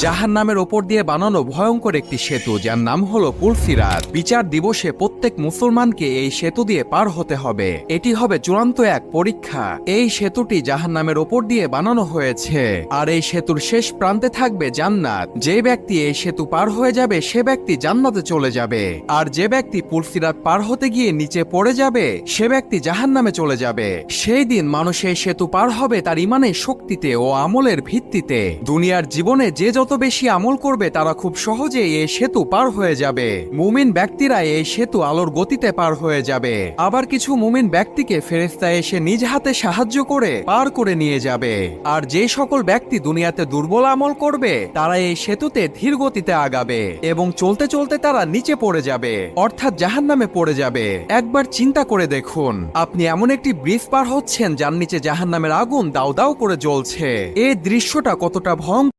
জাহান্নামের ওপর দিয়ে বানানো ভয়ঙ্কর একটি সেতু, যার নাম হলো পুলসিরাত। বিচার দিবসে প্রত্যেক মুসলমানকে এই সেতু দিয়ে পার হতে হবে। এটি হবে চূড়ান্ত এক পরীক্ষা। এই সেতুটি জাহান্নামের ওপর দিয়ে বানানো হয়েছে, আর এই সেতুর শেষ প্রান্তে থাকবে জান্নাত। যে ব্যক্তি এই সেতু পার হয়ে যাবে সে ব্যক্তি জান্নাতে চলে যাবে, আর যে ব্যক্তি পুলসিরাত পার হতে গিয়ে নিচে পড়ে যাবে সে ব্যক্তি জাহান্নামে চলে যাবে। সেই দিন মানুষ এই সেতু পার হবে তার ইমানের শক্তিতে ও আমলের ভিত্তিতে। দুনিয়ার জীবনে যে যত বেশি আমল করবে তারা খুব সহজেই এই সেতু পার হয়ে যাবে। মুমিন ব্যক্তিরা এই সেতু আলোর গতিতে পার হয়ে যাবে। আবার কিছু মুমিন ব্যক্তিকে ফেরেশতা এসে নিজ হাতে সাহায্য করে পার করে নিয়ে যাবে। আর যে সকল ব্যক্তি দুনিয়াতে দুর্বল আমল করবে তারা এই সেতুতে ধীর গতিতে আগাবে এবং চলতে চলতে তারা নিচে পড়ে যাবে, অর্থাৎ জাহান্নামে পড়ে যাবে। একবার চিন্তা করে দেখুন, আপনি এমন একটি ব্রিজ পার হচ্ছেন যার নিচে জাহান্নামের আগুন দাউ দাউ করে জ্বলছে। এই দৃশ্যটা কতটা ভয়ঙ্কর